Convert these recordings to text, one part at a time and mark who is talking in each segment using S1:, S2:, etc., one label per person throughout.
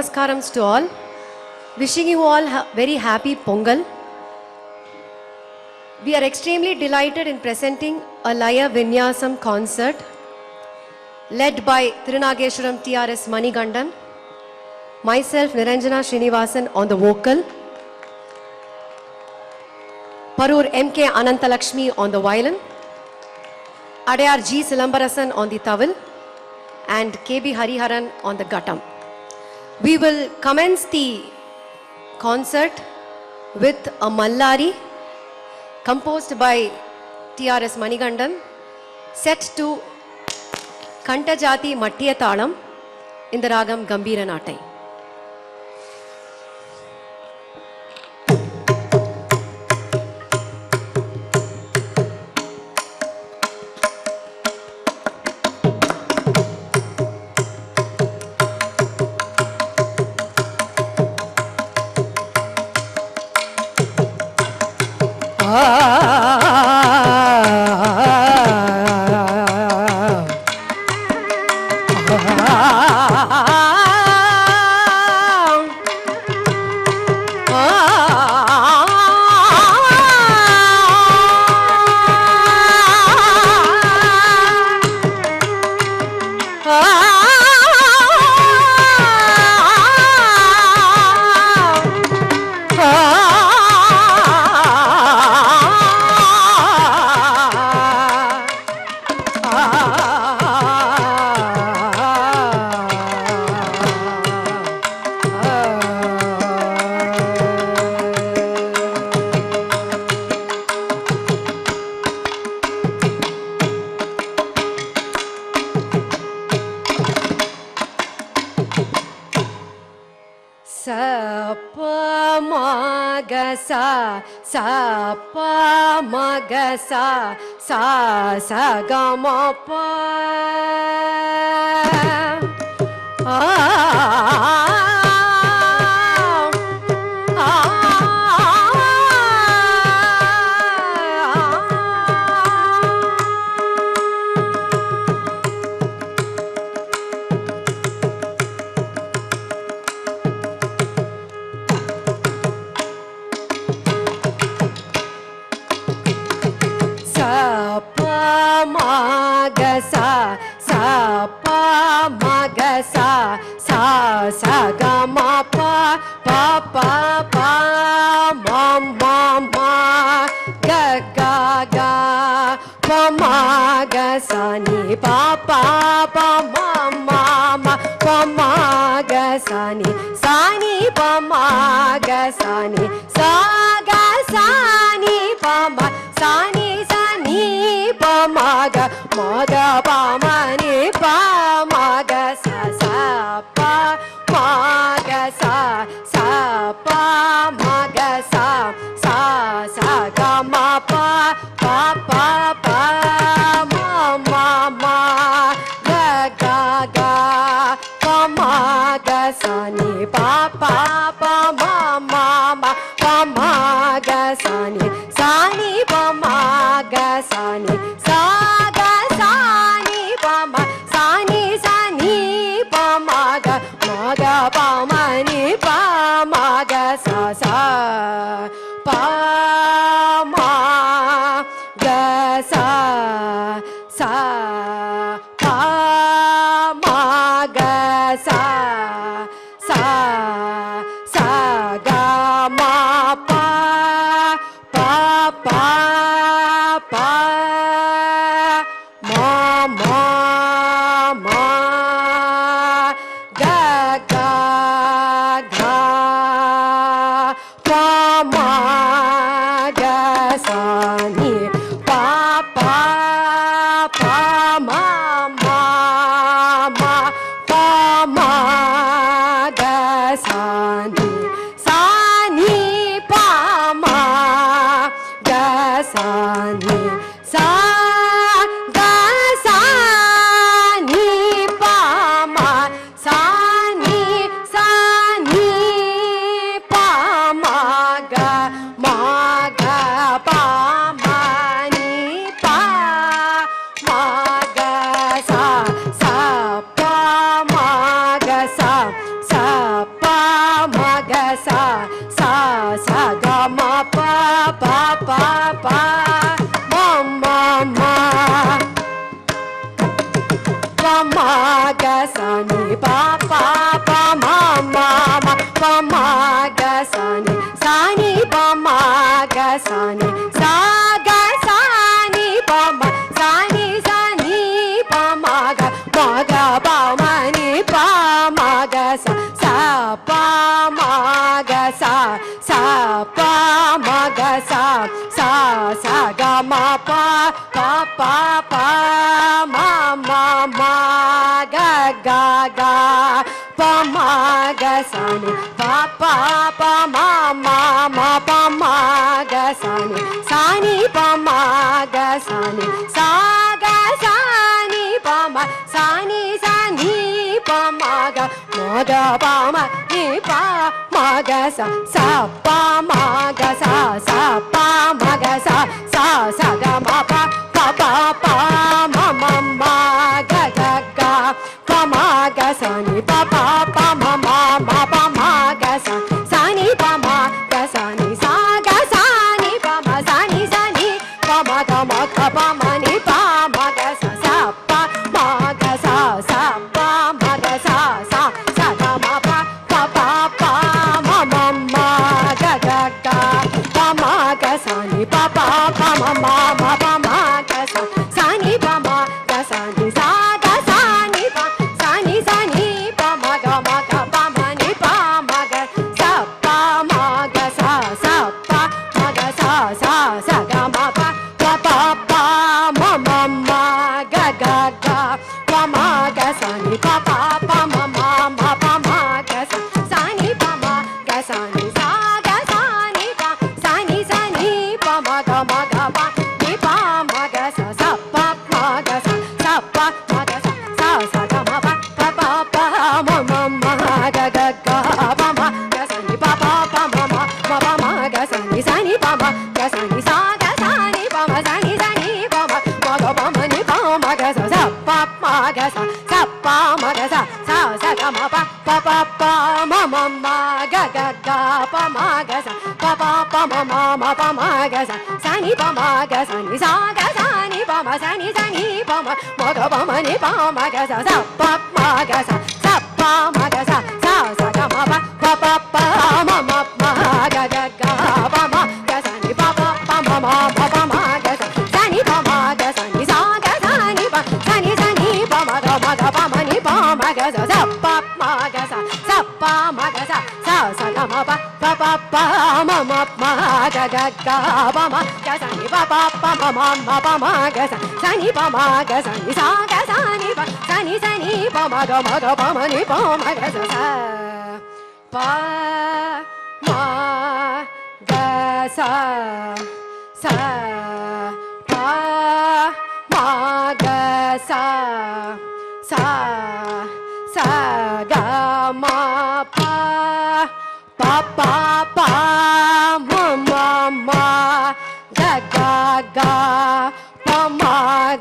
S1: Namaskarams to all. Wishing you all very happy Pongal. We are extremely delighted in presenting a Laya Vinyasam concert led by Tirunageshwaram TRS Manigandan, myself Niranjana Srinivasan on the vocal, Parur MK Anantalakshmi on the violin, Adayar G. Silambarasan on the tawil, and KB Hariharan on the guttam. We will commence the concert with a Mallari composed by TRS Manigandan, set to Kantajati Mattiya Talam in the ragam Gambira Natai. Sa maga sa ga ma pa sa ga ma pa pa pa pa ma ma ma ga ga ga pa ma ga sa ni pa pa pa ma ma ma pa ma ga sa ni pa ma ga sa ni sa ga sa ni pa ma sa ni pa ma ga pa ma ni pa ma ga sa pa ma ga sa pa ma ga sa ga ma pa pa pa pa ma ma ma ga ga ga pa ma ga sa ni pa pa pa ma ma ma pa ma ga sa ni pa ma ga sa ni sa ga sa ni pa ma sa ni pa ma ga pa ma ni pa ma ga sa pa ma ga sa pa ma ga sa ga ma pa pa pa pa ma ma ma ga ga ga pa ma ga sa ni pa pa pa ma ma ma pa ma ga sa ni pa ma ga sa ni sa ga sa ni pa ma sa ni pa ma ga sa ga ma pa pa pa pa ma ma ma pa ma ga sa ni pa pa pa ma ma ma pa ma ga sa ni pa ma ga sa ni sa ga sa ni pa ma sa ni pa ma ga pa ma ni pa ma ga sa pa ma ga sa pa ma ga sa ga ma pa pa pa pa ma ma ma ga ga ga pa ma ga sa ni pa pa pa ma ma ma pa ma ga sa ni pa ma ga sa ni sa ga sa ni pa ma sa ni pa ma ga pa ma ni pa ma ga sa pa ma ga sa pa ma ga sa ga ma pa pa pa pa ma ma ma ga ga ga pa ma ga sa ni pa pa pa ma ma ma pa ma ga sa ni pa ma ga sa ni sa ga sa ni pa ma sa ni pa ma ga ma pa ma ni pa ma ga sa pa ma ga sa pa ma ga sa ga ma pa pa pa pa ma ma ma ga ga ga pa ma ga sa ni pa pa pa ma ma ma pa ma ga sa ni pa ma ga sa ni sa ga sa ni pa ma ga pa ma ni pa ma ga sa pa ma ga sa pa ma ga sa ga ma pa pa pa pa ma ma ma ga ga ga pa ma ga sa ni pa pa pa ma ma ma pa ma ga sa ni pa ma ga sa ni sa ga sa ni pa ma ga pa ni pa ma ga sa pa ma ga sa pa ma ga sa ga ma pa pa pa pa ma ma ma ga ga ga pa ma ga sa ni pa pa pa ma ma ma pa ma ga sa ni pa ma ga sa ni sa ga sa ni pa ma sa ni pa ma ma ga pa ma ni pa ma ga sa pa ma ga sa pa ma ga sa ga ma pa pa pa pa ma ma ma ga ga ga pa ma ga sa pa pa pa ma ma ma pa ma ga sa ni pa ma ga sa ni sa ga sa ni pa ma sa ni pa ma ma ga pa ma ni pa ma ga sa pa ma ga sa pa ma ga sa ga ma pa pa pa pa ma ma ma ga ga ga pa ma ga sa ni pa pa pa ma ma ma pa ma ga sa ni pa ma ga sa ni sa ga sa ni pa ma ga pa ma ni pa ma ga sa pa ma ga sa pa ma ga sa ga ma pa pa pa pa ma ma ma ga ga ga pa ma ga sa ni pa pa pa ma ma ma pa ma ga sa ni pa ma ga sa ni sa ga sa ni pa ma ga pa ma ni pa ma ga sa pa ma ga sa pa ma ga sa ga ma pa pa pa pa ma ma ma ga ga ga pa ma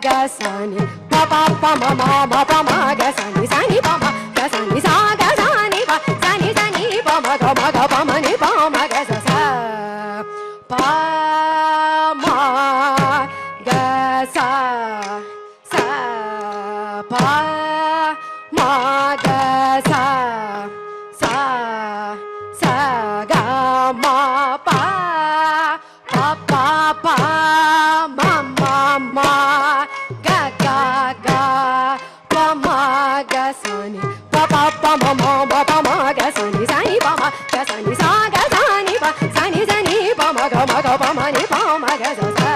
S1: ga sa ni pa pa pa ma ma ma pa ma ga sa ni pa ma ga sa ni sa ga sa ni pa ma ga pa ma ni pa ma ga sa pa ma ga sa pa ma ga sa ga ma pa pa pa pa ma ma ma ga ga ga pa ma ga sa ni pa pa pa ma ma ma pa ma ga sa ni pa ma ga sa ni sa ga sa ni pa ma ga pa ma ni pa ma ga sa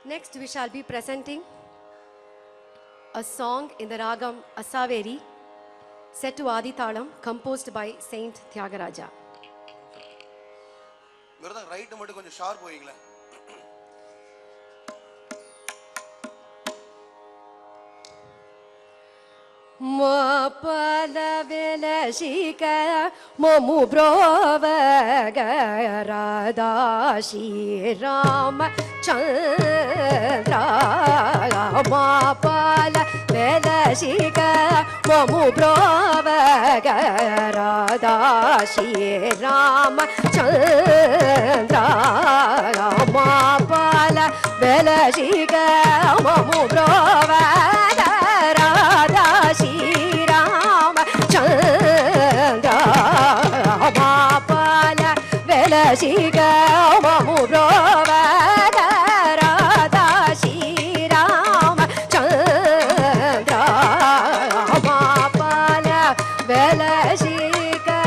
S1: Next, we shall be presenting a song in the ragam Asaveri, set to Adi Thalam, composed by Saint Tyagaraja.
S2: Right மட்டும் கொஞ்சம் sharp போயிங்களா?
S1: Mapala velashika momu bravaga Radha Rama Chandra. Mapala velashika momu bravaga Radha Rama Chandra. Mapala velashika momu bravaga Radha Rama Chandra. Mapala velashika momu bravaga Radha Rama Chandra. Mapala velashika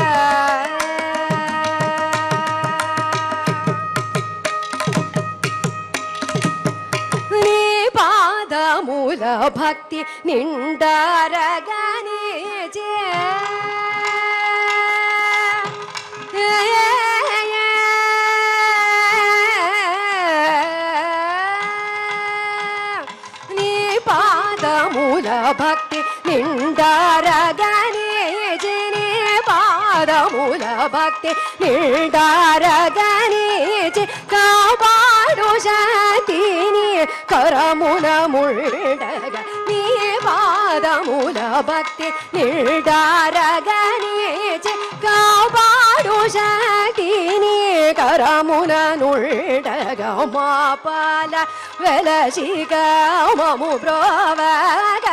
S1: ಮೂಲ ಭಕ್ತಿ ನಿಂಡರಗನೆ ಜೇ ನೀ ಪಾದ ಮೂಲ ಭಕ್ತಿ ನಿಂಡರಗನೆ ಜೇ ನೀ ಪಾದ ಮೂಲ ಭಕ್ತಿ ನಿಂಡರಗನೆ ಜೇ ಕಾಪಾಡು ಶಾಂತಿನಿ ಕರಮುನ ಮುಳ್ಳಗ ನೀ ಪಾದಮೂಲ ಭಕ್ತಿ ನಿರ್ಧಾರಗನೇಚೆ ಕಾಪಾಡು ಶಕ್ತಿನಿ ಕರಮುನ ನುಳ್ಳಗ ಮಾಪಾಲ ವೆಲಶಿಗ ಮಮು ಬ್ರೋವಗ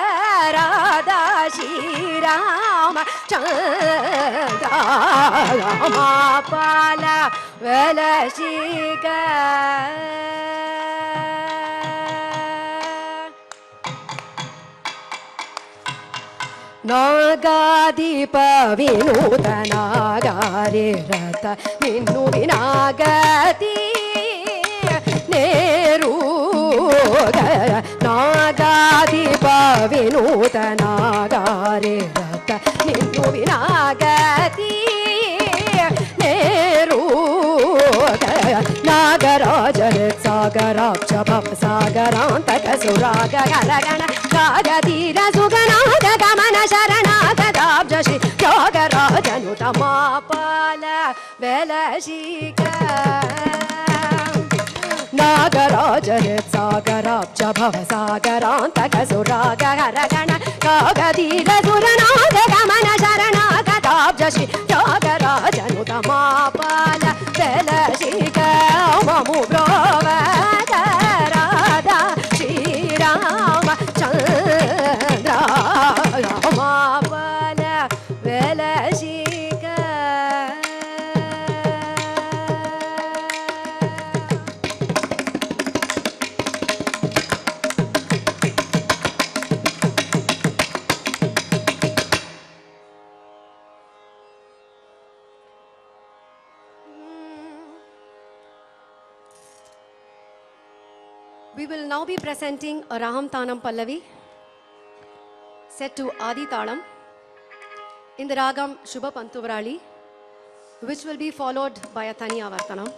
S1: ರಾಧಾ ಶ್ರೀರಾಮ ಚಂದ್ರ. ಮಾಪಾಲ ವೆಲಶಿಗ ನಾಗಾದೀಪ ವಿನೂತ ನಾಗಾರಿ ರಥ ನಿನ್ನು ವಿನಾಗತಿ ನೇರು ನಾಗಾದೀಪ ವಿನೂತ ನಾಗಾರಿ ರಥ ನಿನ್ನು ವಿನಾಗತಿ ನೇರು ನಾಗರಾಜರ ಸಾಗರಾಕ್ಷ ಭವ ಸಾಗರಾಂತಕ ಸುರಾಗ ಗರಗಣ ಕಾಗತೀರ ಸುಗನಾದ ಗಮನ ಶರಣಾಗದಾಬ್ಜ ಶ್ರೀ ಯೋಗರಾಜನು ತಮಾಪಾಲ ವೆಲಶಿಕ ನಾಗರಾಜರ ಸಾಗರಾಬ್ಜ ಭವ ಸಾಗರಾಂತಕ ಸುರಾಗ ಗರಗಣ ಕಾಗತೀರ ಸುರನಾದ ಗಮನ ಶರಣಾಗದಾಬ್ಜ ಶ್ರೀ ಯೋಗರಾಜನು ತಮಾಪಾಲ ವೆಲಶಿಕ ಮಮು ಬ್ರೋವಗ ರಾಧಾ ಶ್ರೀರಾಮ ಚಂದ್ರ. ಮಾಪಾಲ ವೆಲಶಿಕ We will now be presenting a Raham Tanam Pallavi set to Adi Talam in the Ragam Shubha Pantuvrali, which will be followed by a Taniya Vartanam.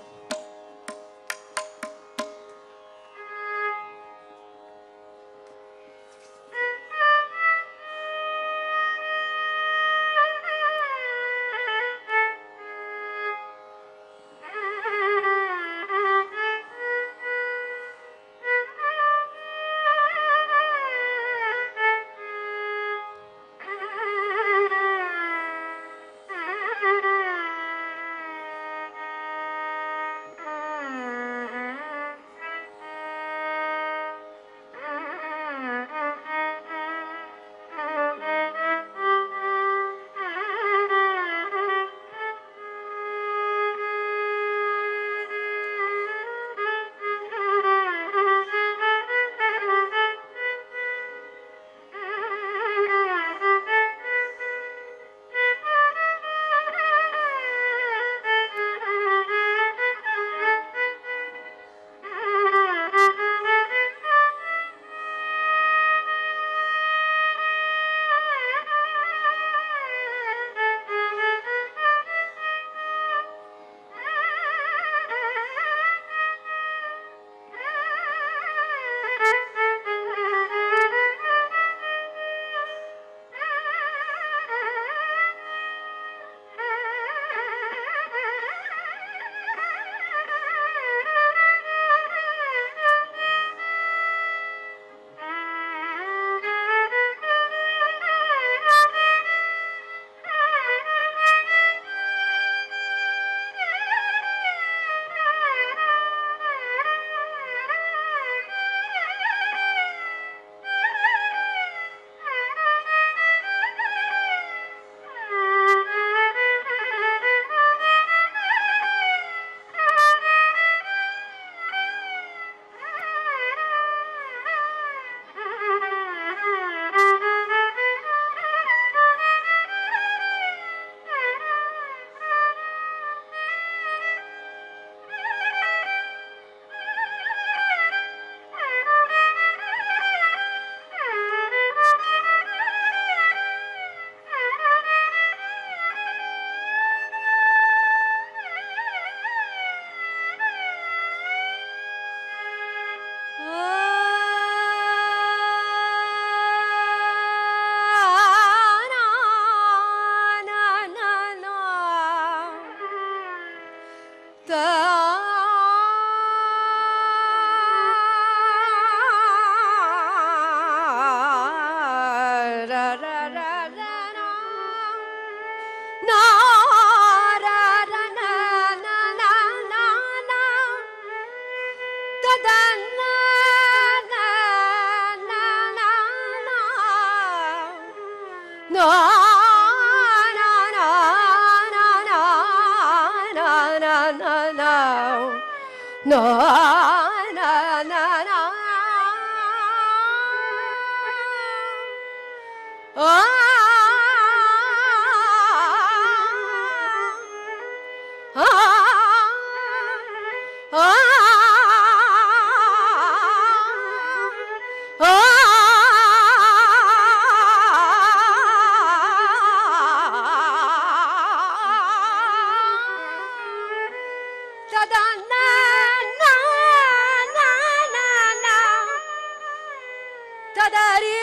S1: ததரி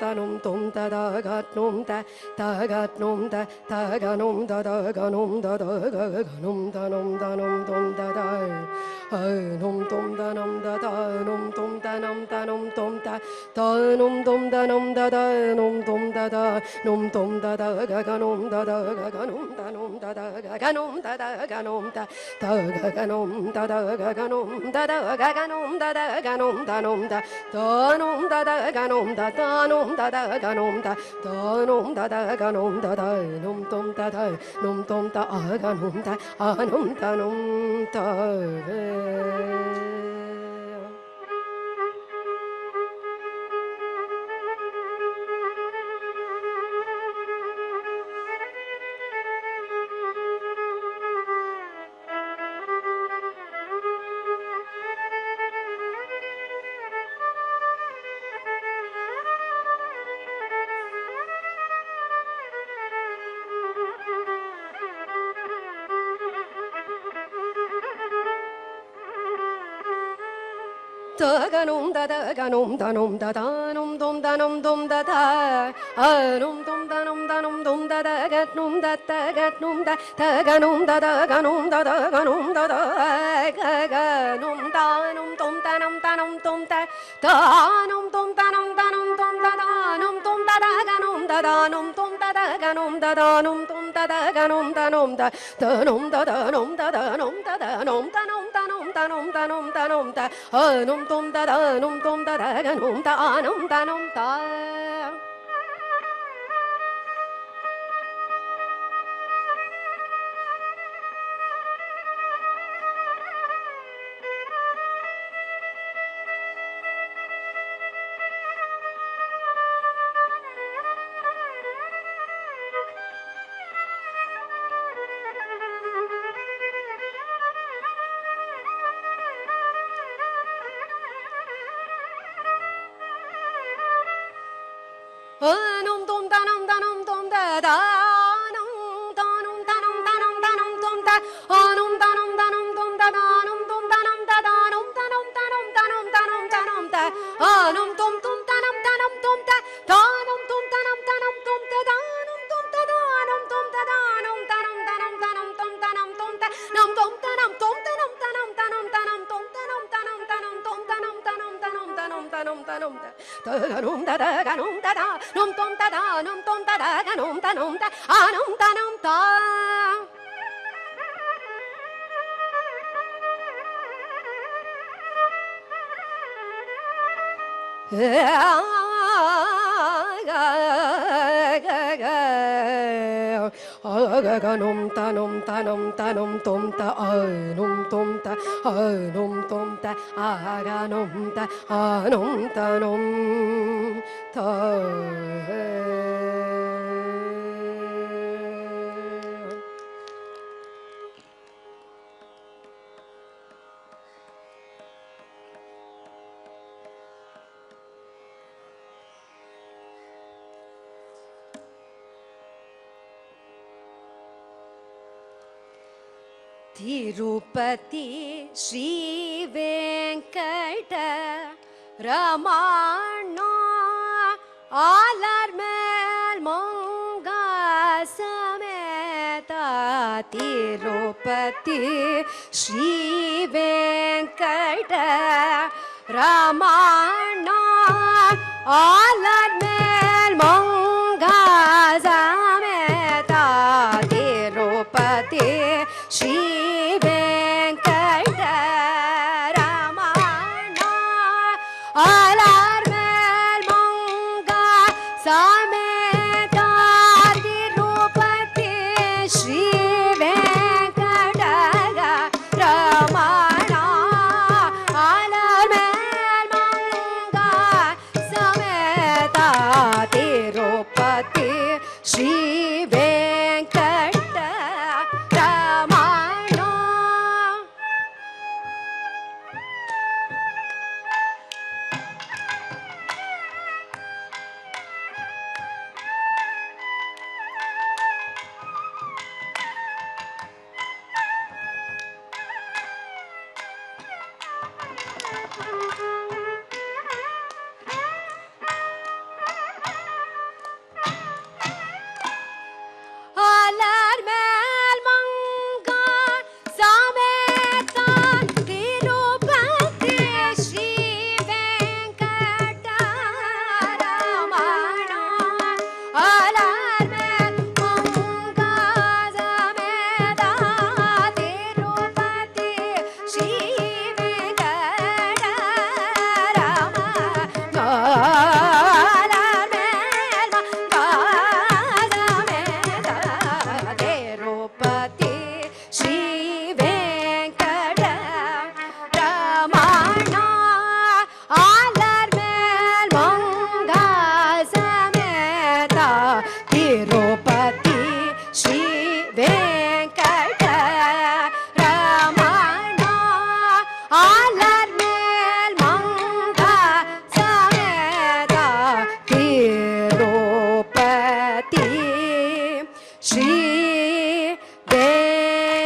S1: tanum tum ta da gat num ta num ta ga num da ga num da ga num tanum tum ta da num tum tanum da num tum tanum tum ta num tum tanum da num tum da num tum da ga num da ga num tanum da ga num da ga num ta ga num da ga num da ga num da ga num tanum da num da ga num da num da ga num da num da ga num da num tum da num tum da ga num da num tanum ta ganum da ganum tanum da num tum tanum tum da num tum tanum tum da ga num da ga num da ganum da ganum da ganum da ga num tanum tum tanum tum da num tum tanum tum da num tum da ganum da num tum da ganum da num tum da ganum da num da num da num da num da num tanum tanum tanum tanum tanum da num tum da num tum da ga num da num da num da num tum tanum tum da num tanum tanum tum da num tanum tum da num tum tanum da num tanum tanum da num tum tanum tum da num tum tanum tum da num tum tanum tum da num tanum tum tanum tum da num tum tanum tum tanum da num da ga num da num tum da num tum da ga num da num tanum ta ganum tanum tum ta num tum ta num tum ta ga num ta num tanum ta Tirupati Sri Venkata Ramana Alarmel Monga Sameta Tirupati Sri Venkata Ramana Alarmel Monga Sameta Tirupati Sri Venkata Ramana Alarmel ಸಮೇತ ತಿರುಪತಿ ಶ್ರೀ ವೆಂಕಟಗ ರಮಣ ಅಲಮೇಲ್ ಮಂಗ ಸಮೇತ ತಿರುಪತಿ ಶ್ರೀ ವೆಂಕಟ ರಮಣ. ಅಲಮೇಲ್ ಮಂಗ ಸಮೇತ ತಿರುಪತಿ ಶ್ರೀ ವೆಂಕಟ ರಮಣ ಅಲಮೇಲ್ ಮಂಗ ಸಮೇತ ತಿರುಪತಿ ಶ್ರೀ ವೆಂಕಟ ರಮಣ ಅಲಮೇಲ್ ಮಂಗ ಸಮೇತ ತಿರುಪತಿ ಶ್ರೀ ವೆಂಕಟ ರಮಣ ಅಲಮೇಲ್ ಮಂಗ ಸಮೇತ ತಿರುಪತಿ ಶ್ರೀ ವೆಂಕಟ ರಮಣ ಅಲಮೇಲ್ ಮಂಗ ಸಮೇತ ತಿರುಪತಿ ಶ್ರೀ ವೆಂಕಟ ರಮಣ ಅಲಮೇಲ್ ಮಂಗ ಸಮೇತ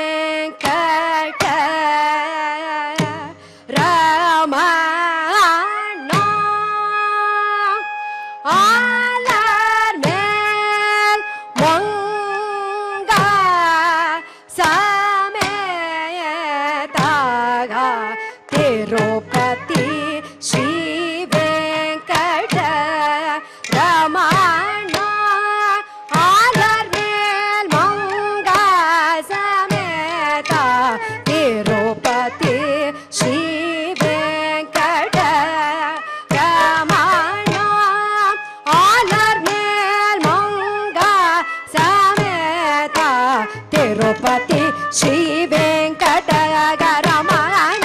S1: ತಿರುಪತಿ ಶ್ರೀ ವೆಂಕಟ ರಮಣ ಅಲಮೇಲ್ ಮಂಗ ಸಮೇತ ತಿರುಪತಿ ಶ್ರೀ ವೆಂಕಟ ರಮಣ ಅಲಮೇಲ್ ಮಂಗ ಸಮೇತ ತಿರುಪತಿ ಶ್ರೀ ವೆಂಕಟ ರಮಣ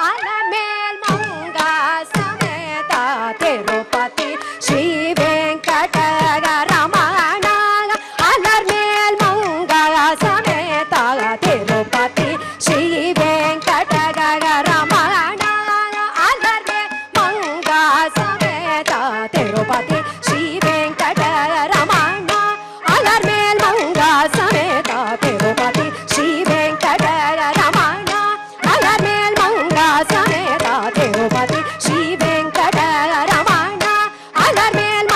S1: ಅಲಮೇಲ್ ಮಂಗ ಸಮೇತ ತಿರುಪತಿ ಶ್ರೀ ವೆಂಕಟ ರಮಣ ಅಲಮೇಲ್ ಮಂಗ ಸಮೇತ ತಿರುಪತಿ ಶ್ರೀ ವೆಂಕಟ ರಮಣ ಅಲಮೇಲ್ ಮಂಗ ಸಮೇತ ತಿರುಪತಿ ಶ್ರೀ ವೆಂಕಟ ರಮಣ ಅಲಮೇಲ್ ಮಂಗ ಸಮೇತ ತಿರುಪತಿ ಶ್ರೀ ವೆಂಕಟ ರಮಣ ಅಲಮೇಲ್ ಮಂಗ ಸಮೇತ ತಿರುಪತಿ ಶ್ರೀ ವೆಂಕಟ ರಮಣ ಅಲಮೇಲ್ ಮಂಗ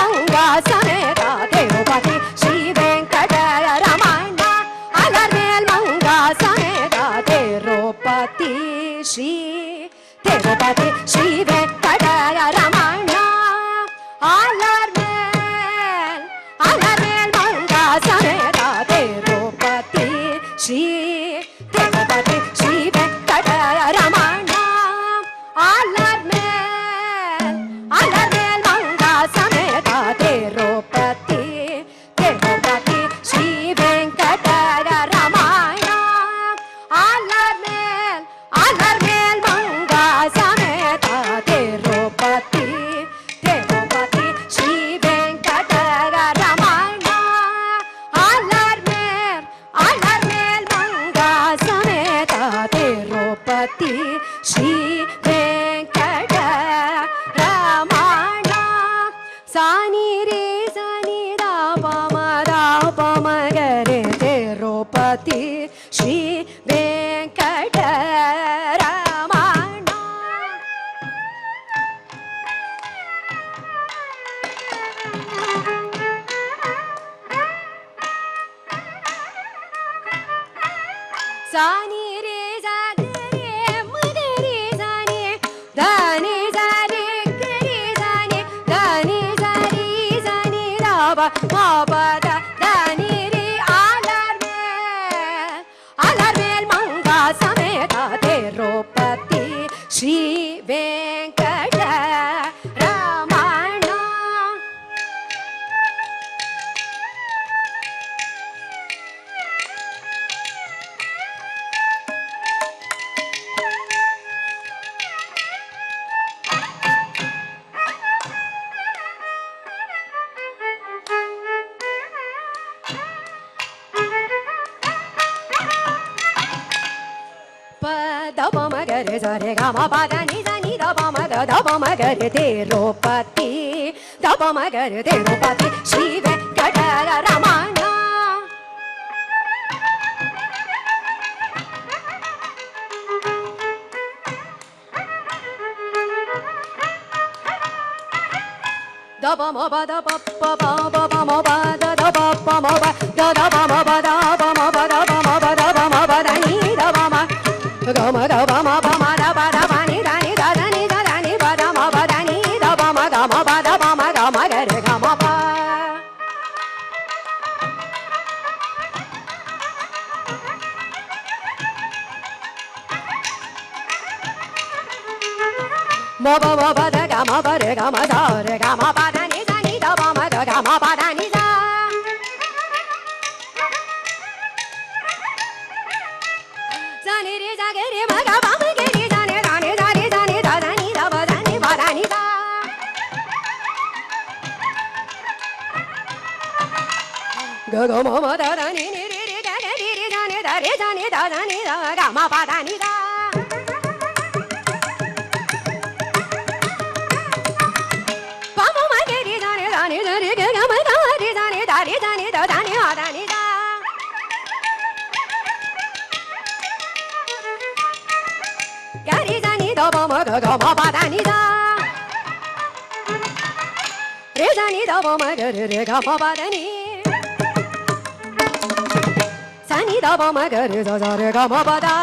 S1: ಸಮೇತ ತಿರುಪತಿ ಶ್ರೀ ವೆಂಕಟ ರಮಣ ಅಲಮೇಲ್ ಮಂಗ ಸಮೇತ ತಿರುಪತಿ ಶ್ರೀ ವೆಂಕಟ ರಮಣ ಅಲಮೇಲ್ ಮಂಗ ಸಮೇತ ತಿರುಪತಿ ಶ್ರೀ ವೆಂಕಟ ರಮಣ ಅಲಮೇಲ್ ಮಂಗ ಸಮೇತ ತಿರುಪತಿ ಶ್ರೀ ವೆಂಕಟ ರಮಣ ಅಲಮೇಲ್ ಮಂಗ ಸಮೇತ ತಿರುಪತಿ ಶ್ರೀ ವೆಂಕಟ ರಮಣ ಅಲಮೇಲ್ ಮಂಗ ಸಮೇತ ತಿರುಪತಿ ಶ್ರೀ ವೆಂಕಟ ರಮಣ ಸಾನಿ ರೇ ಸನಿ ದಾಪ ಮಗರೆ ತಿರುಪತಿ ಶ್ರೀ ವೆಂಕಟ ರಮಣ ಸಾನಿ ರೇ ಸಗರೆ ಮಗರೆ ಸಾನಿ ಧನಿ ಸರಿ ಗರಿ ಸಾನಿ ಧನಿ ಸರಿ ಸನಿ ರಾಬ ಮಾಪದ ಧನಿ ರೇ ಅಲಮೇಲ್ ಮಂಗ ಸಮೇತ Tirupati Shri Venkata Ramana gare sa re ga ma pa da ni sa ni da pa ma gare te ro pa ti da pa ma gare te ro pa ti Shri Venkatara Ramana da ba ma ba da ba ma ba da ba ma ba da ba ma ba da ba ma ba da ba ma ba da ba ma ba da ni da ba ma ga ma da ba ma da ba ni da ni da da ni da ni ba da ma ba da ni da ba ma ga ma ba da ba ma ga ma ga re ga ma ba ma ba da ga ma ba re ga ma da re ga ma ba da ni da ni da ba ma da ga ma ba da ni da za ni re za ge re ma ga ba ma ge re za ni da ni da ni da ni da da ni da ba da ni ba da ni da ga ga ma ma da da ni ni re re ga ga re re za ni da re za ni da da ni da ga ma ba da ni da gari da ni da ba ma ga ga ma ba da ni da re da ni da ba ma ga re re ga ma ba da ni sa ni da ba ma ga re za za re ga ma ba da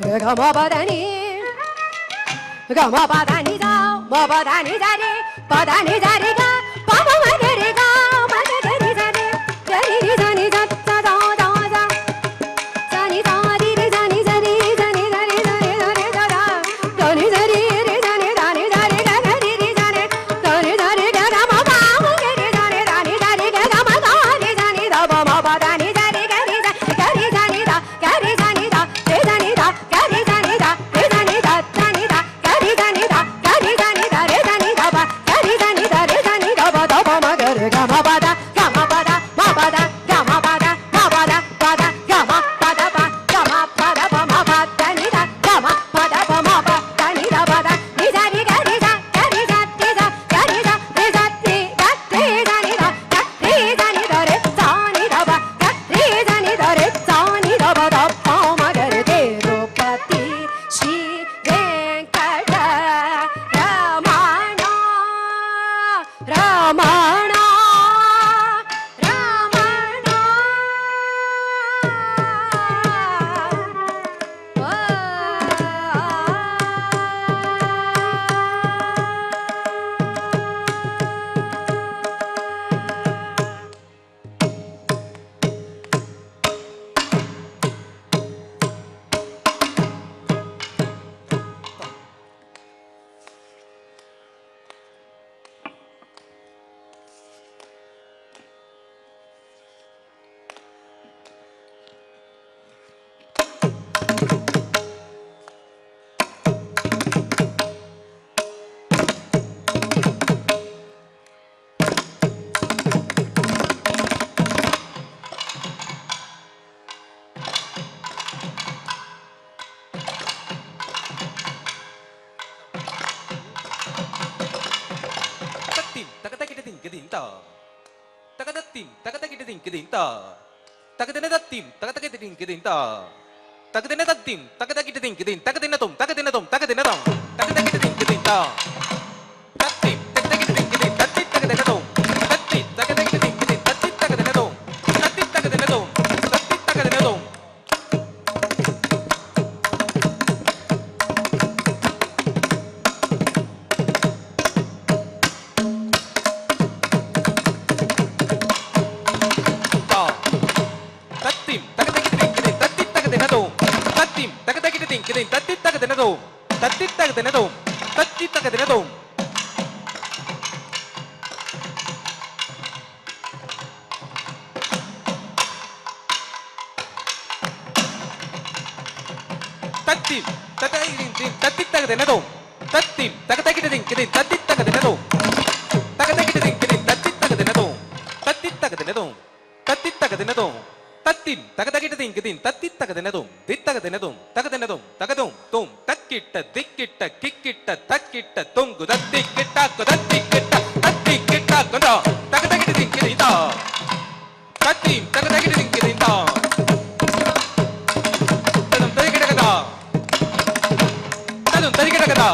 S1: re ga ma ba da ni ga ma ba da ni da ma ba da ni da re ba da ni da re ga ba ma ma ga re ga ma ga re ni da re ga ni ni da ni da da da da da sa ni da ri re da ni da re da ni da re da re da re da da da ni da re re da ni da re da re ga ga ri ri da re da ni da re ga ga ma ba ma ga re da re da ni da re ga ga ma da re da ni da ba ma ba da ni da re ga ri da ga ri da ni da ga ri da ni da re da ni da ga ri da ni da re da ni da da ni da ga ri da ni da ga ri da ni da re da ni da ba ga ri da ni da re da ni da ba da ba ma ga re ga ma ba da ga ma ba da ma ba da ga ma ba da ma ba da ba da ga ma ba da ba ga ma ba da ba ma ba da ni da ga ma ba da ba ma ba da ni da ba da ni da ni ga ri da ga ri da ri da ga ri da ri da ri da ri da ni da ga ri da ni da re da ni da ba ga ri da ni da re da ni da ba da pa ma ga re te ro pa ti Shri Venkatara Ramana Ramana Ramana
S3: Takadatim, takatakitim, kidinta. Takadinatim, takatakitim, kidinta. Takadinatim, takatakitim, kidin, takadinatum, takadinatum, takadinatum, takatakitim, kidinta. Tatim, takatakitim, kidin, tatit, takadinatum. Tatit, takatakitim, kidin, tatit, takadinatum. Tatit, takadinatum, tatit, takadinatum. தகதகிட்ட திங்கிதின் தத்தி தகதினதும் தித்தகதினதும் தகதினதும் தகதும் தும் தக்கிட்ட திக்கிட்ட கிக்கிட்ட தக்கிட்ட தொங்கு தத்தி கிட்டாக்கு தத்தி கிட்ட தத்தி கிட்டாக்குதா தகதகிட்ட திங்கிதின் தா தத்தி தகதகிட்ட திங்கிதின் தா ததும் ததிகிடகதா ததும் ததிகிடகதா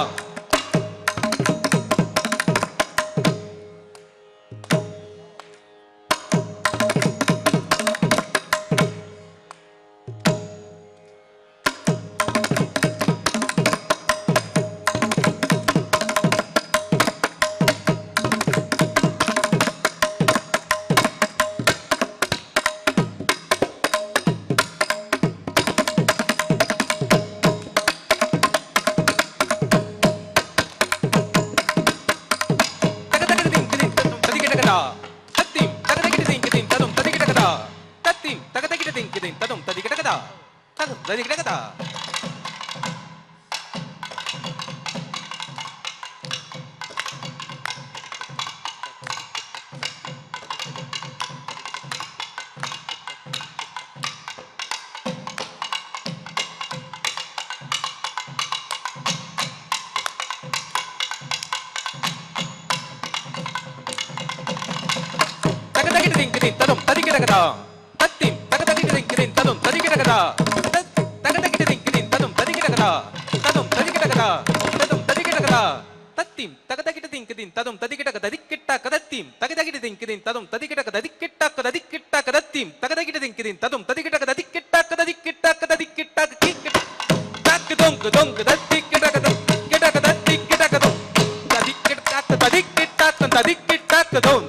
S3: ததும் ததிகிடகதா தத்திம் தகதகிடதிங்கிதின் ததும் ததிகிடகதா தகதகிடதிங்கிதின் ததும் ததிகிடகதா ததும் ததிகிடகதா ததும் ததிகிடகதா தத்திம் தகதகிடதிங்கிதின் ததும் ததிகிடகததிக்கிட்ட கதத்திம் தகதகிடதிங்கிதின் ததும் ததிகிடகததிக்கிட்ட கததிக்கிட்ட கதத்திம் தகதகிடதிங்கிதின் ததும் ததிகிடகததிக்கிட்ட கததிக்கிட்ட கததிக்கிட்ட கிக்கிட்ட தக்கு தொங்கு தொங்கு தத்திக்கிடகதம் கிடகதத்திக்கிடகதம் ததிக்கிட்ட ததிக்கிட்ட ததிக்கிட்ட கதம்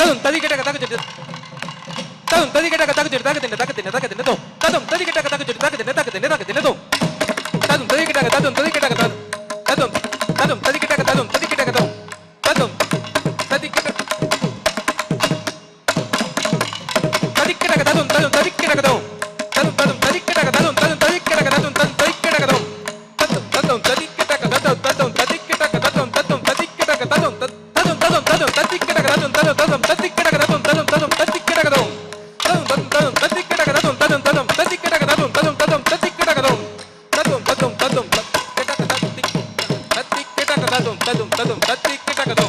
S3: தொம் ததிகிடக தகஜெட் ததும் ததிகிடக தகஜெட் தகதின தகதின தகதின தோ ததும் ததிகிடக தகஜெட் தகதின தகதின தகதின தோ ததும் ததிகிடக ததும் ததிகிடக ததும் ததும் ததிகிடக ததும் ததிகிடக தோ ததும் ததிகிடக ததிகிடக ததும் ததும் ததிகிடக தோ ததும் ததும் ததிகிடக ததும் ததும் ததிகிடக ததும் ததும் ததிகிடக தோ ததும் ததும் ததிகிடக ததும் ததும் ததிகிடக ததும் ததும் ததிகிடக ததும் ததும் ததும் ததும் ததிகிடக ததும் ததும் ததும் ததிகிடக ததும் ததும் ததும் ததிகிடக தோ ததும் ததும் ததிகிடக ததும் ததும் ததும் ததிகிடக ததும் ததும் ததும் ததிகிடக தோ ததும் ததும் ததும் ததிகிடக ததும் ததும் ததும் ததிகிடக தோ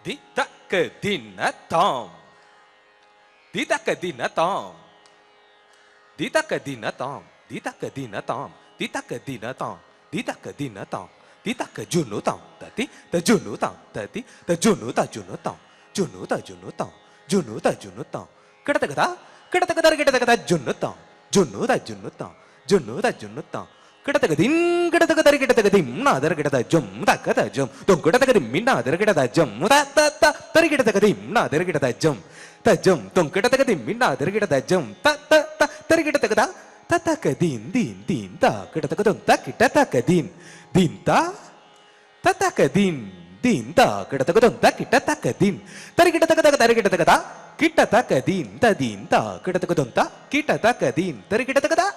S3: தி தக்க தின தாம் தி தக்க தின தாம் தி தக்க தின தாம் தி தக்க தின தாம் தி தக்க தின தாம் தி தக்க தின தாம் தி தக்க ஜுனு தாம் ததி த ஜுனு தாம் ததி த ஜுனு த ஜுனு தாம் ஜுனு த ஜுனு தாம் ஜுனு த ஜுனு தாம் கிடதகதா கிடதகதா கிடதகதா ஜுனு தாம் ஜுனு த ஜுனு தாம் ஜுனு த ஜுனு தாம் கிடதகதின் கிடதகதரி கிடதகதிம் நாதர் கிடத ஜம் தகத ஜம் தொம் கிடதகதிம் நாதர் கிடத ஜம் முத த தரி கிடதகதிம் நாதர் கிடத ஜம் த ஜம் தொம் கிடதகதிம் நாதர் கிடத ஜம் த த தரி கிடதகதா ததகதின் தீன் தீன் த கிடதகதம் த கிடதகதின் தீன் த ததகதின் தீன் த கிடதகதம் த கிடதகதின் தரி கிடதகதக தரி கிடதகதா கிடதகதின் ததீன் த கிடதகதம் த கிடதகதின் தரி கிடதகதா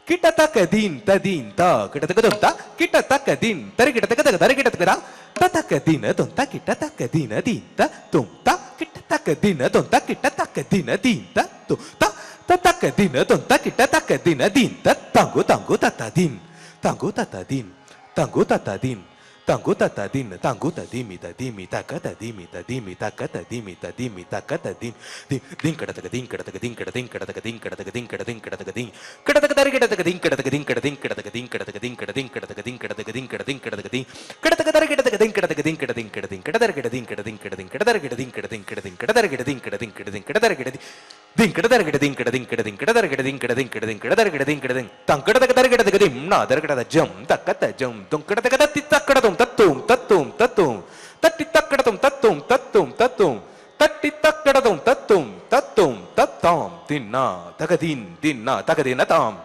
S3: கிட்டத்தக்கதீன் ததீன் த கிட்டத்தக்கதும் த கிட்டத்தக்கதீன் தரி கிட்டத்தக்கதக தரி கிட்டத்தக்கதா ததக்கதீன தொம் த கிட்டத்தக்கதீன தீன் த தொம் த கிட்டத்தக்கதீன தொம் த கிட்டத்தக்கதீன தீன் த தொம் த ததக்கதீன தொம் த கிட்டத்தக்கதீன தீன் த தங்கு தங்கு தத்ததீன் தங்கு தத்ததீன் தங்கு தத்ததீன் தங்கு தத்ததீன் தங்கு ததீமி ததீமி தக ததீமி ததீமி தக ததீமி ததீமி தக ததீன் தீன் கிடத்தகதீன் கிடத்தகதீன் கிடதீன் கிடத்தகதீன் கிடத்தகதீன் கிடதீன் கிடத்தகதீன் கிடத்தகதரி கிடத்தகதீன் கிடத்தகதீன் கிடதீன் கிடத்தகதீன் கிடத்தகதீன் கிடதீன் கிடத்தகதீன் கிடத்தகதீன் கிடதீன் கிடத்தகதீன் கிடத்தகதரி கிடத்தகதீன் கிடத்தகதீன் கிடதீன் கிடதீன் கிடதரி கிடதீன் கிடதீன் கிடதீன் கிடதரி கிடதீன் கிடதீன் கிடதீன் கிடதரி கிடதீன் கிடதீன் கிடதீன் கிடதரி கிடதீன் தீன் கிடதரி கிடதீன் கிடதீன் கிடதீன் கிடதரி கிடதீன் கிடதீன் கிடதீன் கிடதரி கிடதீன் கிடதீன் தங் கிடத்தகதரி கிடத்தகதீம் நாதர் கிடத ஜம் தக்கத ஜம் தொங் கிடத்தகத தித்தக்கடதும் தத்தும் தத்தும் தத்தும் தட்டி தக்கடதும் தத்தும் தத்தும் தத்தும் தட்டி தக்கடதும் தத்தும் தத்தும் தத்தாம் தின்னா தகதீன் தின்னா தகதீன தாம்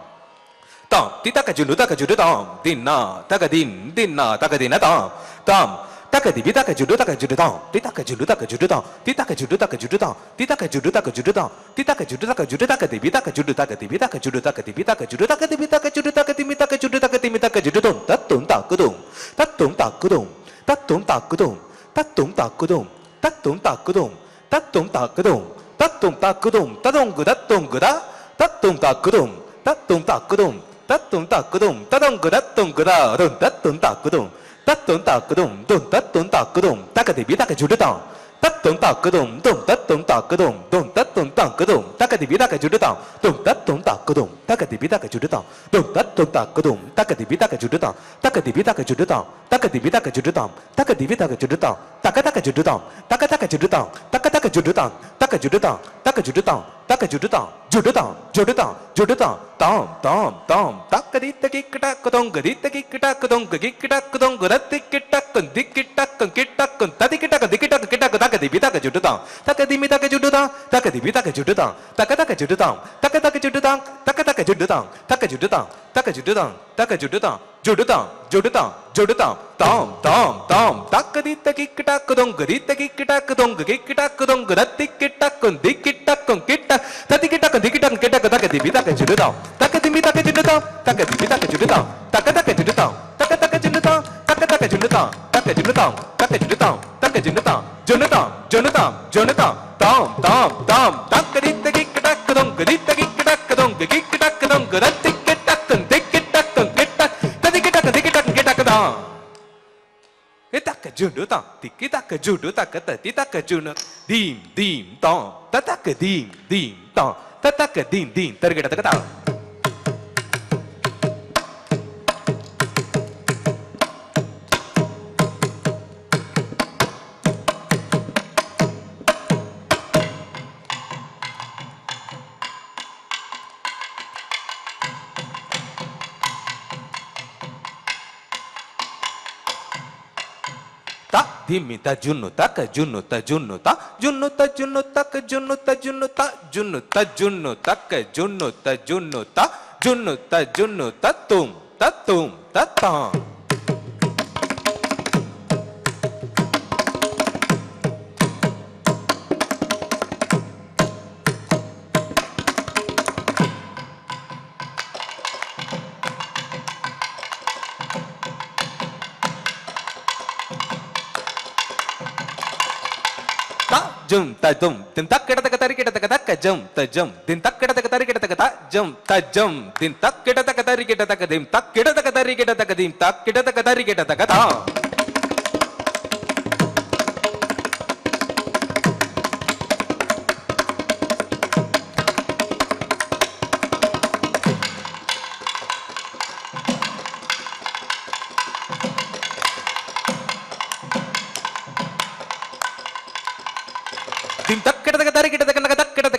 S3: தாம் திதக்க ஜுனு தக்க ஜுடு தாம் தின்னா தகதீன் தின்னா தகதீன தாம் தாம் தகதி விதக்க ஜுடு தக்க ஜுடு தாம் திதக்க ஜுடு தக்க ஜுடு தாம் திதக்க ஜுடு தக்க ஜுடு தாம் திதக்க ஜுடு தக்க ஜுடு தாம் திதக்க ஜுடு தக்க ஜுடு தக்க தி விதக்க ஜுடு தக்க தி விதக்க ஜுடு தக்க தி விதக்க ஜுடு தக்க தி விதக்க ஜுடு தக்க தி மிதக்க ஜுடு தக்க தி மிதக்க ஜுடு தம் தத்தும் தக்குதும் தத்தும் தக்குதும் தத்தும் தக்குதும் தத்தும் தக்குதும் தத்தும் தக்குதும் தத்தும் தக்குதும் தத்தும் தக்குதும் ததொங்கு தத்தொங்குதா தத்தும் தக்குதும் தத்தும் தக்குதும் தத்தும் தக்குதும் ததொங்கு தத்தொங்குதா தத்தும் தக்குதும் தத்தும் தாக்குதும் தும் தத்தும் தாக்குதும் தகதி விதக ஜுடுதாம் தத்தும் தாக்குதும் தும் தத்தும் தாக்குதும் தும் தத்தும் தாக்குதும் தகதி விதக ஜுடுதாம் தும் தத்தும் தாக்குதும் தகதி விதக ஜுடுதாம் தும் தத்தும் தாக்குதும் தகதி விதக ஜுடுதாம் தகதி விதக ஜுடுதாம் தகதி விதக ஜுடுதாம் தகதி விதக ஜுடுதாம் தக தக ஜுடுதாம் தக தக ஜுடுதாம் தக தக ஜுடுதாம் தக ஜுடுதாம் தக ஜுடுதாம் தக ஜுடுதாம் ஜுடுதாம் ஜுடுதாம் ஜுடுதாம் தாம் தாம் தாம் தக்கதி தகி கிடக்குதொங்க தி தகி கிடக்குதொங்க கிடக்குதொங்க ரத்தி கிட்டக்கும் திக்கிட்டக்கும் கிட்டக்கும் ததி கிட்டக்கும் திக்கிட்டக்கும் கிட்டக்கும் தகதி விதக ஜுடுதாம் தகதி மிதக ஜுடுதாம் தகதி விதக ஜுடுதாம் தக தக ஜுடுதாம் தக தக ஜுடுதாம் தக தக ஜுடுதாம் தக ஜுடுதாம் தக ஜுடுதாம் தக ஜுடுதாம் ஜுடுதாம் ஜுடுதாம் ஜுடுதாம் தாம் தாம் தாம் தக்கதி தகி கிட்டக்குதொங்க தி தகி கிட்டக்குதொங்க கிட்டக்குதொங்க ரத்தி கிட்டக்கும் திக்கிட்டக்கும் கிட்ட ததி கிட்டக்கும் திக்கிட்டக்கும் கிட்டக்கும் தகதி விதக ஜுடுதாம் தகதி மிதக ஜுடுதாம் தகதி விதக ஜுடுதாம் தக தக ஜுடுதாம் தக தக ஜுடுதாம் தக தக ஜுடுதாம் தக ஜுடுதாம் தக ஜுடுதாம் தக ஜுடுதாம் ஜுடுதாம் ஜுடுதாம் ஜுடுதாம் தாம் தாம் தாம் தக்கதி தகி கிட்டக்குதொங்க தி தகி கிட்டக்குதொங்க கிட்டக்குதொங்க ரத்தி கிட்டக்கும் திக்கிட்டக்கும் கிட்ட ததி கிட்டக்கும் திக்கிட்டக்கும் கிட்டக்குதாம் Itaka junu ta, tiki taka junu taka tati taka junu, dim dim ta, tataka dim dim ta, tataka dim dim, tarigata taka ta. Dimmi ta junnu taka junnu ta junnu ta junnu ta junnu taka junnu ta junnu ta junnu ta junnu taka junnu ta junnu ta junnu ta junnu ta tum ta ta jum ta jum tin tak kita tak tarik kita tak tak jum ta jum tin tak kita tak tarik kita tak tak jum ta jum tin tak kita tak tarik kita tak dim tak kita tak tarik kita tak dim tak kita tak tarik kita tak ta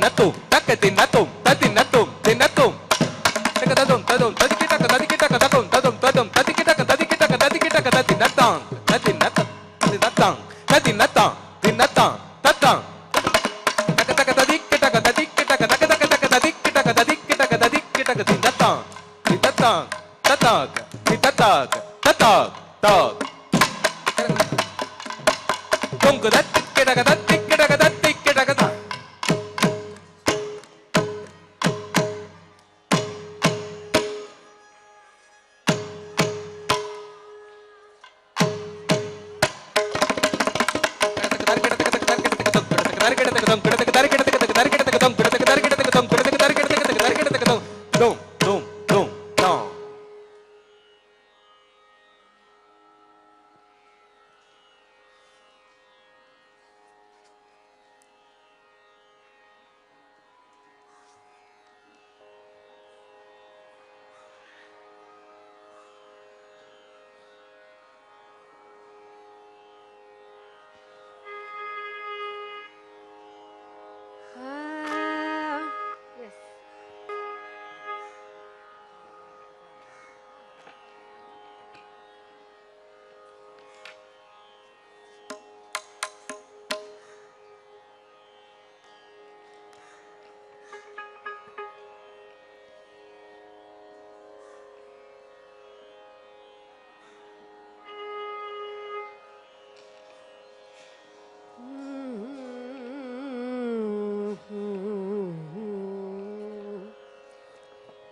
S3: ತದಿನತ್ತು ತಕ್ಕದಿನತ್ತು ತದಿನತ್ತು ದಿನತ್ತು ತಕದಂ ತದಂ ತದಿಕಿಟಕ ತದಿಕಿಟಕ ತದಂ ತದಂ ತದಂ ತದಿಕಿಟಕ ತದಿಕಿಟಕ ತದಿಕಿಟಕ ತದಿನತ್ತಂ ತದಿನತ್ತ ತದಿನತ್ತಂ ತದಿನತ್ತಂ ದಿನತ್ತಂ ತತ್ತಂ ತಕ ತಕ ತದಿಕಿಟಕ ತದಿಕಿಟಕ ತಕ ತಕ ತಕ ತದಿಕಿಟಕ ತದಿಕಿಟಕ ತದಿಕಿಟಕ ದಿನತ್ತಂ ದಿನತ್ತಂ ತತಕ ದಿತತಕ ತತಕ ತಕ ತೊಂಕು ತದಿಕಿಟಕ ತದಿಕಿಟಕ ತದಿಕಿಟಕ ತ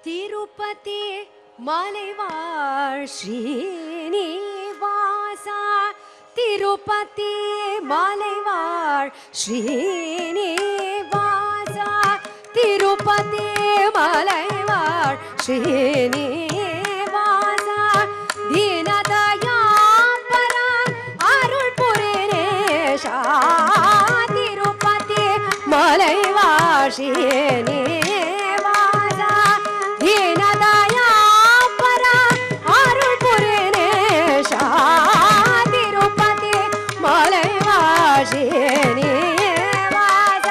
S1: ತಿರುಪತಿ ಮಲೆವಾಳ್ ಶ್ರೀನಿವಾಸ ತಿರುಪತಿ ಮಲೆವಾಳ್ ಶ್ರೀನಿವಾಸ ತಿರುಪತಿ ಮಲೆವಾಳ್ ಶ್ರೀನಿವಾಸ ದೀನದಯಾಪರ ಅರುಳ್ ಪುರೇಶ ತಿರುಪತಿ ಮಲೆವಾಳ್ ಶ್ರೀನಿವಾಸ ದೀನದಯಾಪರ ಅರುಳ್ ಪುರೇಶ ತಿರುಪತಿ ಮಲೆವಾಳ್ ಶ್ರೀನಿವಾಸ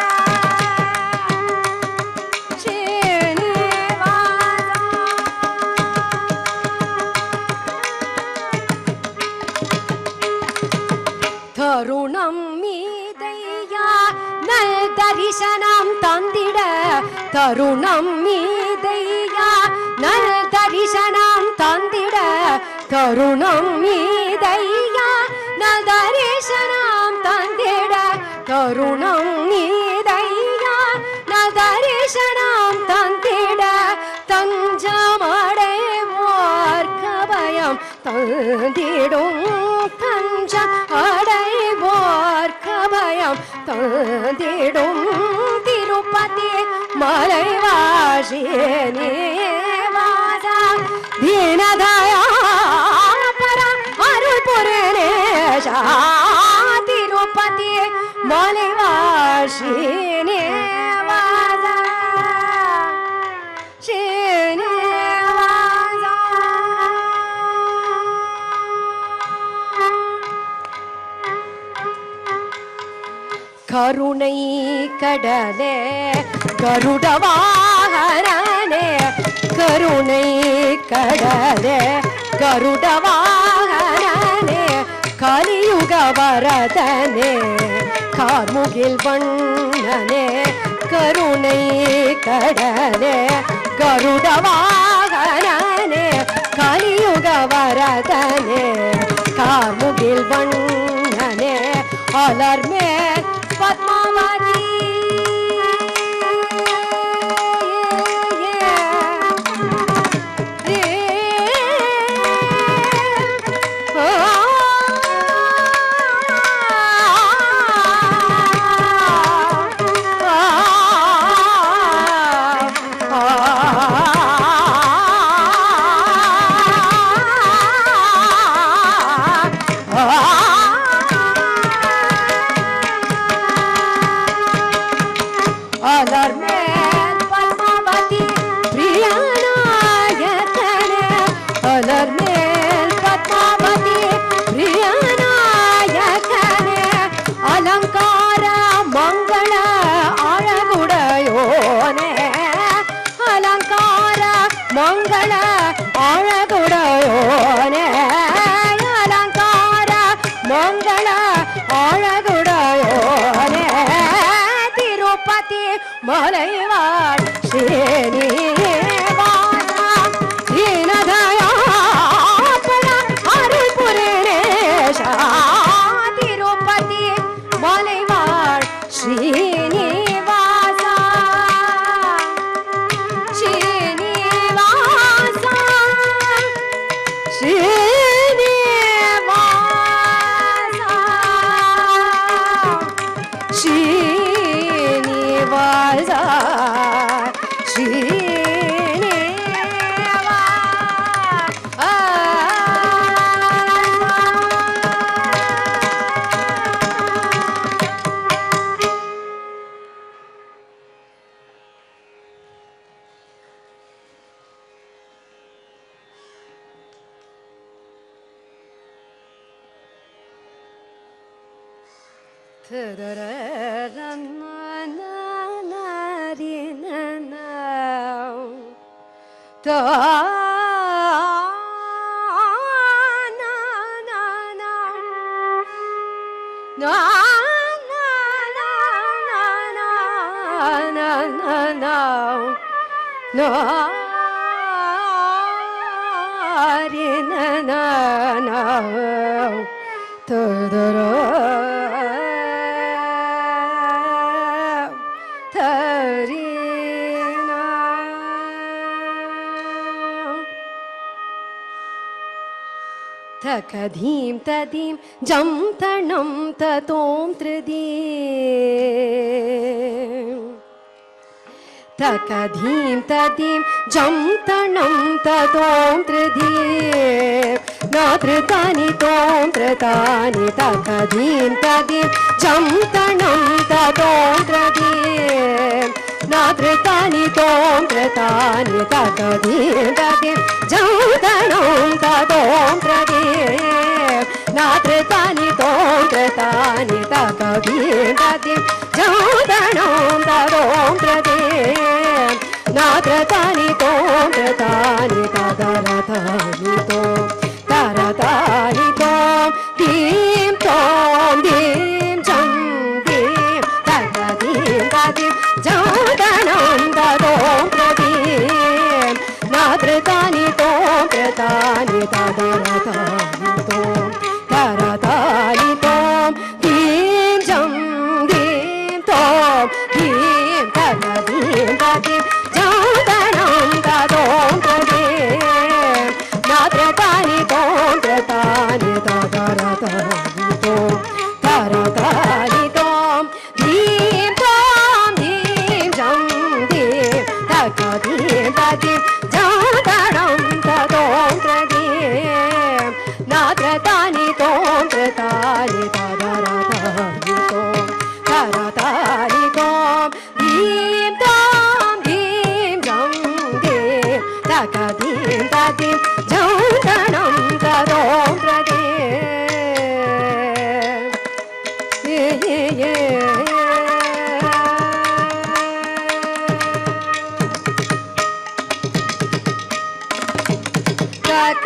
S1: தருணம் மீதையா நல் தரிசனம் தந்திட தருணம் மீதையா நல் தரிசனம் தந்திட தருணம் மீதையா நல் தரிசனம் தந்திட தருணம் மீதையா நல் தரிசனம் தந்திட தஞ்சமடைவோர் கபயம் தந்திடும் தஞ்சம் அடைவோர் கபயம் தந்திடும் திருப்பதி மலைவாழ் ಶ್ರೀನಿವಾಸ ದೀನದಯಾಪರ ಅರುಳ್ ಪುರೇಶ ತಿರುಪತಿ ಮಲೆವಾಳ್ ಶ್ರೀನಿವಾಸ ಶ್ರೀನಿವಾಸ கருணை கடலே கருட வாகனனே கருணை கடலே கருட வாகனனே கலியுக வரதனே கார்முகில் வண்ணனே கருணை கடலே கருட வாகனனே கலியுக வரதனே கார்முகில் வண்ணனே அலர்மேல் பத்மாவதி அலங்கார மங்கள அழகுடையோனே திருப்பதி மலைவாழ் ஸ்ரீனிவாசா தீனதயாபர அருள்புரேஷா திருப்பதி மலைவாழ் ஸ்ரீனிவாசா ஸ்ரீனிவாசா ஸ்ரீனிவாசா ஸ்ரீனிவாசா தகதீம் ததீம் ஜம் தணம் ததோம் த்ருதீம் தகதீம் ததீம் ஜம் தணம் ததோம் த்ருதீம் நாத்ருதானி தோம் த்ருதானி தகதீம் ததீம் ஜம் தணம் ததோம் த்ருதீம் நாத்ருதானி தோம் த்ருதானி தகதீம் ததீம் ஜம் தணம் ததோம் த்ருதீம் நாத்ருதானி தோம் த்ருதானி தகதீம் ததீம் ஜம் தணம் ததோம் த்ருதீம் நாத்ருதானி தோம் த்ருதானி ததரதானி தோம் தரதானி தோம் தீம் தோம் தீம் ஜம் தீம் தகதீம் ததீம் ஜம் தணம் ததோம் த்ருதீம் நாத்ருதானி தோம் த்ருதானி ததரதானி தோம் தரதானி தோம் தீம் ஜம் தீம் தோம் தீம் தகதீம் ததீம் ஜம் தணம் ததோம் த்ருதீம் நாத்ருதானி தோம் த்ருதானி ததரதானி தோம் தரதானி தோம் தீம் தோம் தீம் ஜம் தீம் தகதீம் ததீம் ஜம் தணம் ததோம் த்ருதீம் நாத்ருதானி தோம் த்ருதானி ததரதானி தோம் தரதானி தோம் தீம் தோம் தீம் ஜம் தீம் தகதீம் ததீம் ஜம் தணம் ததோம் த்ருதீம்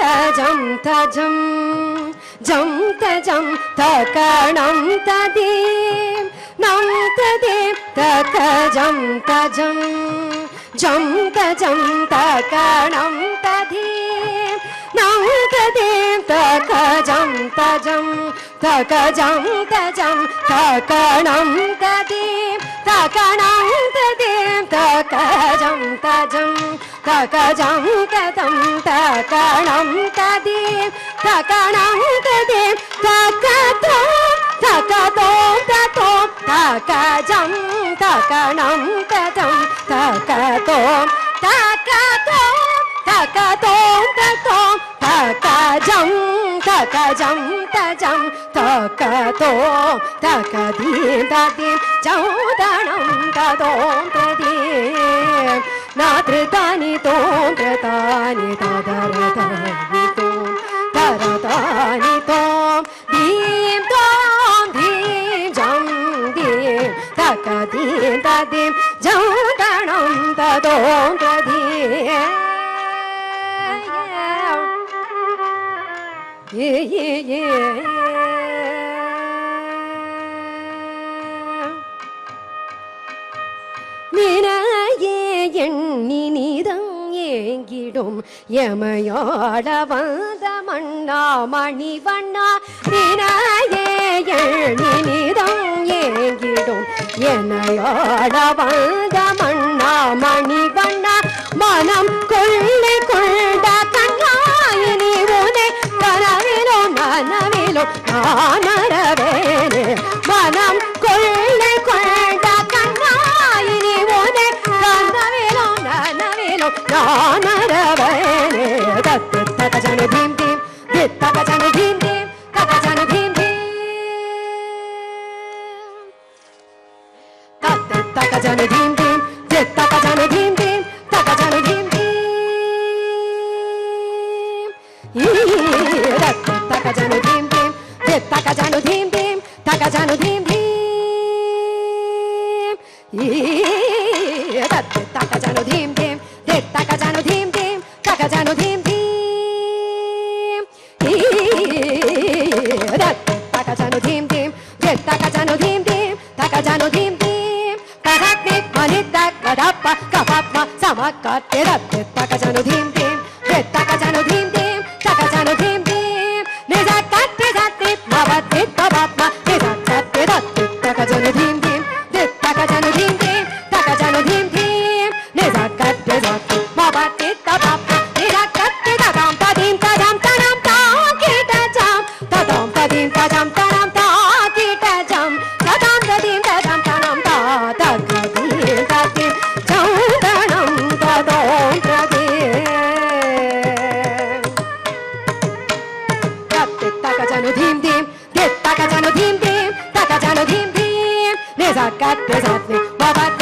S1: தஜம் தஜம் ஜம் தஜம் தகணம் ததீம் நம் ததீம் தஜம் தஜம் ஜம் தஜம் தகணம் ததீம் நம் ததீம் தஜம் தஜம் தஜம் தஜம் தகணம் ததீம் தகணம் ததீம் தஜம் தஜம் தகஜம் ததம் தகணம் ததீம் தகணம் ததீம் தகதோம் தகதோம் ததோம் தகஜம் தகணம் ததம் தகதோம் தகதோம் தகதோம் ததோம் தகஜம் தகஜம் தஜம் தகதோம் தகதீம் ததீம் ஜௌதணம் ததோம் ததீம் நாத்ருதானி தோம் த்ருதானி ததரதானி தோம் தரதானி தோம் தீம் தோம் தீம் ஜம் தீம் தகதீம் ததீம் ஜௌதணம் ததோம் த்ருதீம் ஏ ஏ ஏ நினையே எண்ணி நீதம் ஏங்கிடும் எமையோட வந்த மண்ணா மணிவண்ணா நினையே எண்ணி நீதம் ஏங்கிடும் எனையோட வந்த மண்ணா மணிவண்ணா மனம் கொள்ளை கொண்ட கண்ணாயினி உனை கனவிலும் நனவிலும் நானரவேனே மனம் கொள்ளை கொண்ட கண்ணாயினி உனை கனவிலும் நனவிலும் நானரவேனே தத்து தகஜனு தீம் தீம் தித்தகஜனு தீம் தீம் தகஜனு தீம் தீம் தத்து தகஜனு தீம் தீம் தித்தகஜனு தீம் தீம் தகஜனு தீம் தீம் தத்து தகஜனு தீம் தீம் தித்தகஜனு தீம் தீம் தகஜனு தீம் தீம் தத்து தகஜனு தீம் தீம் தித்தகஜனு தீம் தீம் தகஜனு தீம் தீம் தத்து தகஜனு தீம் தீம் தித்தகஜனு தீம் தீம் தகஜனு தீம் தீம் தகத்தி மனித கடப்ப கபப்ப ಸಮಕತ್ತೆ தத்து தகஜனு தீம் தீம் தித்தகஜனு தீம் தீம் தகஜனு தீம் தீம் நிಜ கತ್ತೆ சத்தி மவத்தி கபப்ப நிಜ சத்தி தத்து தகஜனு தீம் தீம் தித்தகஜனு தீம் தீம் தகஜனு தீம் தீம் நிಜ ಕತ್ತೆ ಸತಿ ಮವತಿ ಕಬಪ್ಪ ನಿಜ ಕತ್ತೆ ತದಂ ತದಿಂ ತದಂ ತನಂ ತಾ ಕೀಟ ಜಂ ತದಂ ತದಿಂ ತದಂ ತನಂ ತಾ ಕೀಟ ಜಂ ತದಂ ತದಿಂ ತದಂ ತನಂ ತಾ ತಗದಿ ತದಿ ಚೌದಣಂ ತದಂ ತದಿ ತತ್ತಿ ತಗಜನು ಧೀಂ ಧೀಂ ದಿತ್ತಗಜನು ಧೀಂ ಧೀಂ ತಗಜನು ಧೀಂ ಧೀಂ ನಿಜ ಕತ್ತೆ ಸತಿ ಮವತಿ